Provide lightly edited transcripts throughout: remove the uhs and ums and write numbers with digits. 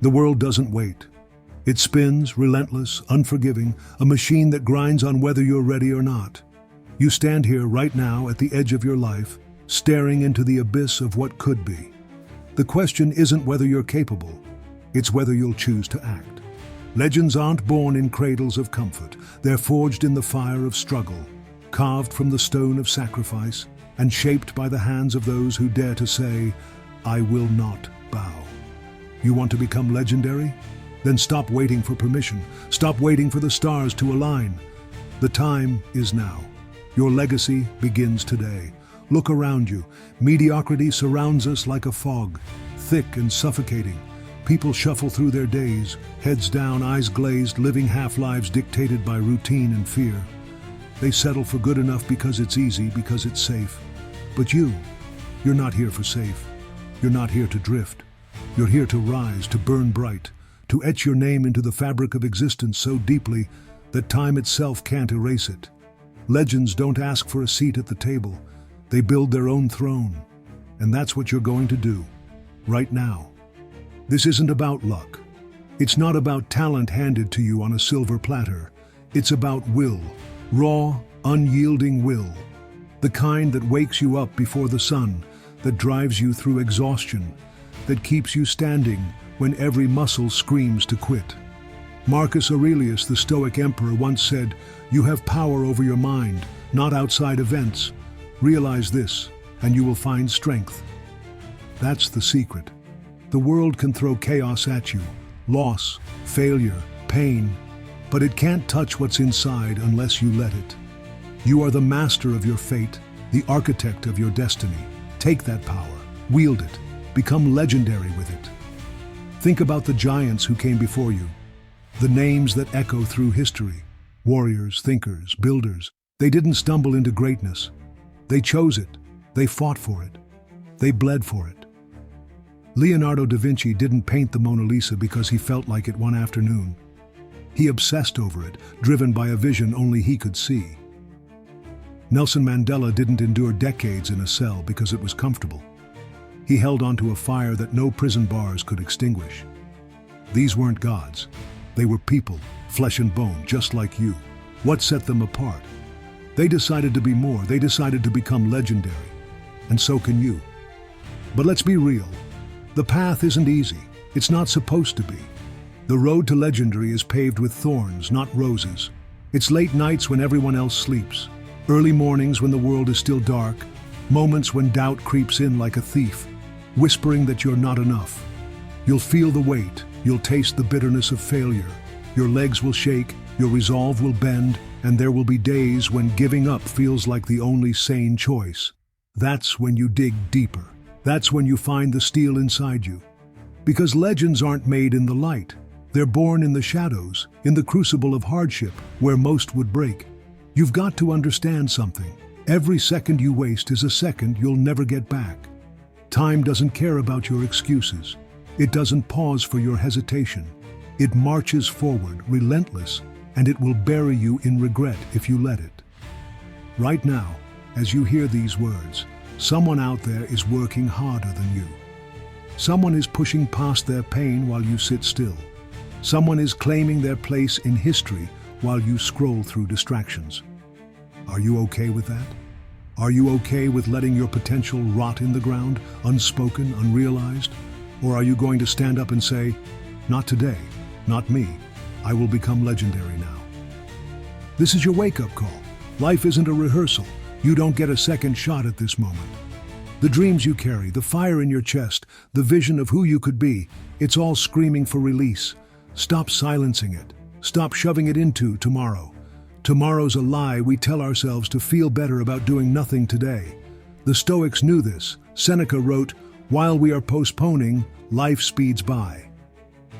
The world doesn't wait. It spins, relentless, unforgiving, a machine that grinds on whether you're ready or not. You stand here right now at the edge of your life, staring into the abyss of what could be. The question isn't whether you're capable, it's whether you'll choose to act. Legends aren't born in cradles of comfort. They're forged in the fire of struggle, carved from the stone of sacrifice, and shaped by the hands of those who dare to say, "I will not bow." You want to become legendary? Then stop waiting for permission. Stop waiting for the stars to align. The time is now. Your legacy begins today. Look around you. Mediocrity surrounds us like a fog, thick and suffocating. People shuffle through their days, heads down, eyes glazed, living half-lives dictated by routine and fear. They settle for good enough because it's easy, because it's safe. But you're not here for safe. You're not here to drift. You're here to rise, to burn bright, to etch your name into the fabric of existence so deeply that time itself can't erase it. Legends don't ask for a seat at the table. They build their own throne. And that's what you're going to do, right now. This isn't about luck. It's not about talent handed to you on a silver platter. It's about will, raw, unyielding will. The kind that wakes you up before the sun, that drives you through exhaustion, that keeps you standing when every muscle screams to quit. Marcus Aurelius, the Stoic emperor, once said, "You have power over your mind, not outside events. Realize this, and you will find strength." That's the secret. The world can throw chaos at you, loss, failure, pain, but it can't touch what's inside unless you let it. You are the master of your fate, the architect of your destiny. Take that power, wield it, become legendary with it. Think about the giants who came before you, the names that echo through history. Warriors, thinkers, builders. They didn't stumble into greatness. They chose it. They fought for it. They bled for it. Leonardo da Vinci didn't paint the Mona Lisa because he felt like it one afternoon. He obsessed over it, driven by a vision only he could see. Nelson Mandela didn't endure decades in a cell because it was comfortable. He held onto a fire that no prison bars could extinguish. These weren't gods. They were people, flesh and bone, just like you. What set them apart? They decided to be more. They decided to become legendary. And so can you. But let's be real. The path isn't easy. It's not supposed to be. The road to legendary is paved with thorns, not roses. It's late nights when everyone else sleeps, early mornings when the world is still dark, moments when doubt creeps in like a thief, whispering that you're not enough. You'll feel the weight, you'll taste the bitterness of failure. Your legs will shake, your resolve will bend, and there will be days when giving up feels like the only sane choice. That's when you dig deeper. That's when you find the steel inside you. Because legends aren't made in the light. They're born in the shadows, in the crucible of hardship, where most would break. You've got to understand something. Every second you waste is a second you'll never get back. Time doesn't care about your excuses. It doesn't pause for your hesitation. It marches forward, relentless, and it will bury you in regret if you let it. Right now, as you hear these words, someone out there is working harder than you. Someone is pushing past their pain while you sit still. Someone is claiming their place in history while you scroll through distractions. Are you okay with that? Are you okay with letting your potential rot in the ground, unspoken, unrealized? Or are you going to stand up and say, "Not today, not me. I will become legendary now"? This is your wake-up call. Life isn't a rehearsal. You don't get a second shot at this moment. The dreams you carry, the fire in your chest, the vision of who you could be, it's all screaming for release. Stop silencing it. Stop shoving it into tomorrow. Tomorrow's a lie we tell ourselves to feel better about doing nothing today. The Stoics knew this. Seneca wrote, "While we are postponing, life speeds by."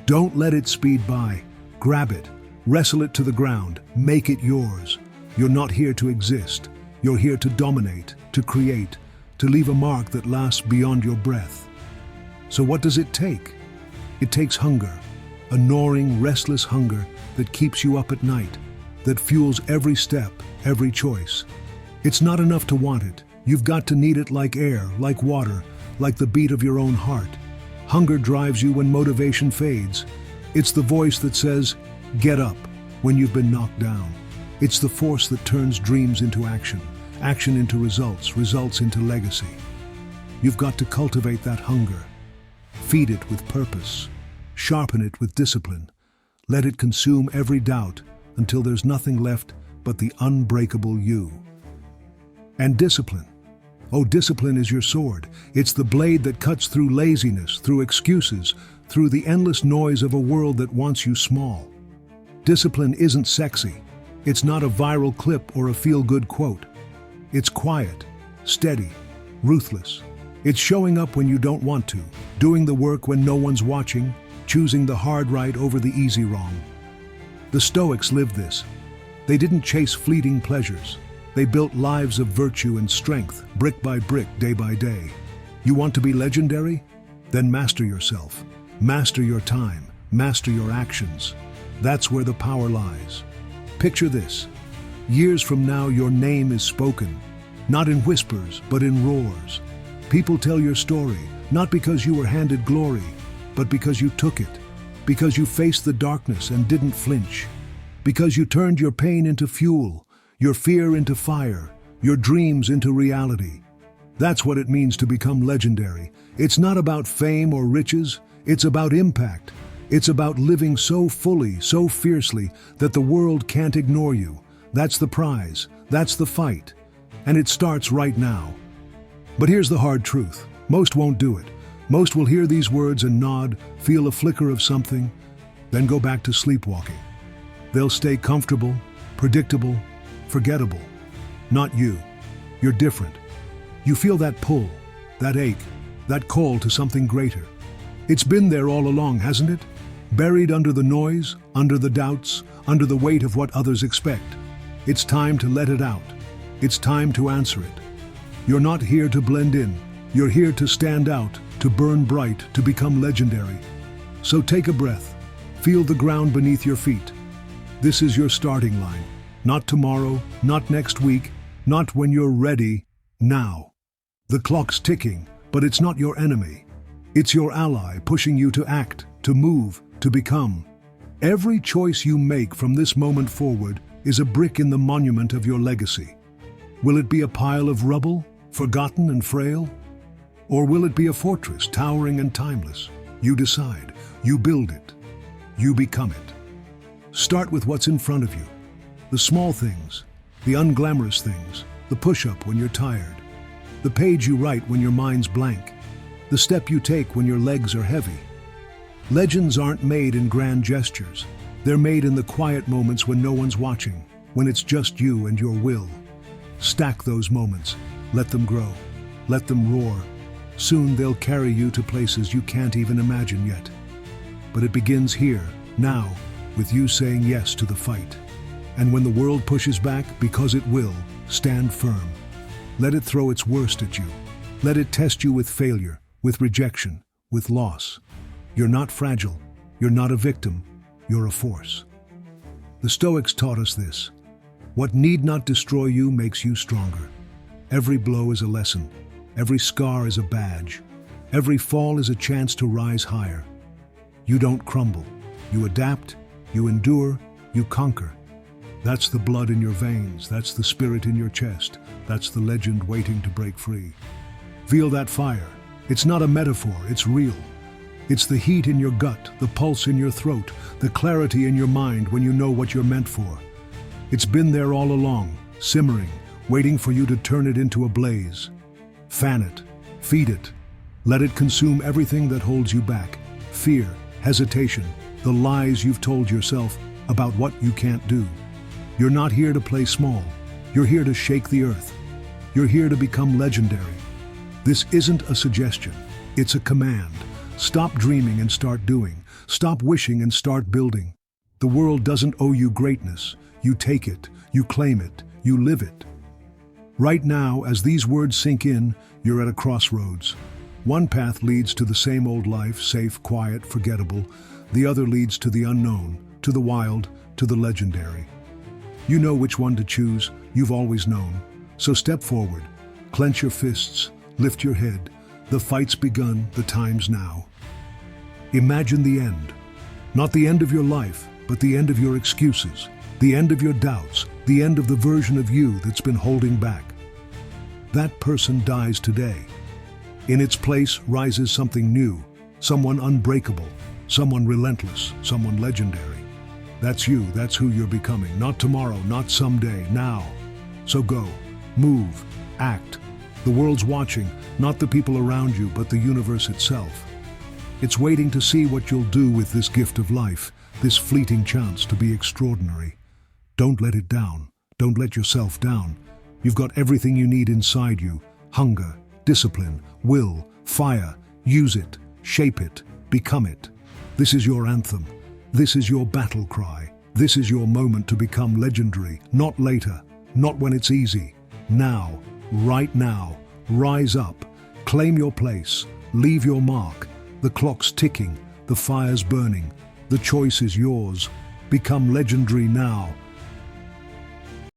Don't let it speed by. Grab it. Wrestle it to the ground. Make it yours. You're not here to exist. You're here to dominate, to create, to leave a mark that lasts beyond your breath. So what does it take? It takes hunger, a gnawing, restless hunger that keeps you up at night, that fuels every step, every choice. It's not enough to want it. You've got to need it like air, like water, like the beat of your own heart. Hunger drives you when motivation fades. It's the voice that says, get up, when you've been knocked down. It's the force that turns dreams into action, action into results, results into legacy. You've got to cultivate that hunger. Feed it with purpose. Sharpen it with discipline. Let it consume every doubt until there's nothing left but the unbreakable you. And discipline. Oh, discipline is your sword. It's the blade that cuts through laziness, through excuses, through the endless noise of a world that wants you small. Discipline isn't sexy. It's not a viral clip or a feel-good quote. It's quiet, steady, ruthless. It's showing up when you don't want to, doing the work when no one's watching, choosing the hard right over the easy wrong. The Stoics lived this. They didn't chase fleeting pleasures. They built lives of virtue and strength, brick by brick, day by day. You want to be legendary? Then master yourself. Master your time. Master your actions. That's where the power lies. Picture this. Years from now, your name is spoken, not in whispers, but in roars. People tell your story, not because you were handed glory, but because you took it, because you faced the darkness and didn't flinch, because you turned your pain into fuel, your fear into fire, your dreams into reality. That's what it means to become legendary. It's not about fame or riches, it's about impact. It's about living so fully, so fiercely, that the world can't ignore you. That's the prize, that's the fight. And it starts right now. But here's the hard truth. Most won't do it. Most will hear these words and nod, feel a flicker of something, then go back to sleepwalking. They'll stay comfortable, predictable, forgettable. Not you. You're different. You feel that pull, that ache, that call to something greater. It's been there all along, hasn't it? Buried under the noise, under the doubts, under the weight of what others expect. It's time to let it out. It's time to answer it. You're not here to blend in. You're here to stand out, to burn bright, to become legendary. So take a breath. Feel the ground beneath your feet. This is your starting line. Not tomorrow, not next week, not when you're ready, now. The clock's ticking, but it's not your enemy. It's your ally pushing you to act, to move, to become. Every choice you make from this moment forward is a brick in the monument of your legacy. Will it be a pile of rubble, forgotten and frail? Or will it be a fortress, towering and timeless? You decide. You build it. You become it. Start with what's in front of you. The small things, the unglamorous things, the push-up when you're tired, the page you write when your mind's blank, the step you take when your legs are heavy. Legends aren't made in grand gestures. They're made in the quiet moments when no one's watching, when it's just you and your will. Stack those moments. Let them grow. Let them roar. Soon they'll carry you to places you can't even imagine yet. But it begins here, now, with you saying yes to the fight. And when the world pushes back, because it will, stand firm. Let it throw its worst at you. Let it test you with failure, with rejection, with loss. You're not fragile. You're not a victim. You're a force. The Stoics taught us this. What need not destroy you makes you stronger. Every blow is a lesson. Every scar is a badge. Every fall is a chance to rise higher. You don't crumble. You adapt, you endure, you conquer. That's the blood in your veins. That's the spirit in your chest. That's the legend waiting to break free. Feel that fire. It's not a metaphor, it's real. It's the heat in your gut, the pulse in your throat, the clarity in your mind when you know what you're meant for. It's been there all along, simmering, waiting for you to turn it into a blaze. Fan it, feed it, let it consume everything that holds you back. Fear, hesitation, the lies you've told yourself about what you can't do. You're not here to play small. You're here to shake the earth. You're here to become legendary. This isn't a suggestion, it's a command. Stop dreaming and start doing. Stop wishing and start building. The world doesn't owe you greatness. You take it, you claim it, you live it. Right now, as these words sink in, you're at a crossroads. One path leads to the same old life, safe, quiet, forgettable. The other leads to the unknown, to the wild, to the legendary. You know which one to choose, you've always known. So step forward, clench your fists, lift your head. The fight's begun, the time's now. Imagine the end. Not the end of your life, but the end of your excuses, the end of your doubts, the end of the version of you that's been holding back. That person dies today. In its place rises something new, someone unbreakable, someone relentless, someone legendary. That's you, that's who you're becoming. Not tomorrow, not someday, now. So go, move, act. The world's watching, not the people around you, but the universe itself. It's waiting to see what you'll do with this gift of life, this fleeting chance to be extraordinary. Don't let it down. Don't let yourself down. You've got everything you need inside you. Hunger, discipline, will, fire. Use it, shape it, become it. This is your anthem. This is your battle cry. This is your moment to become legendary. Not later, not when it's easy. Now, right now. Rise up. Claim your place. Leave your mark. The clock's ticking. The fire's burning. The choice is yours. Become legendary now.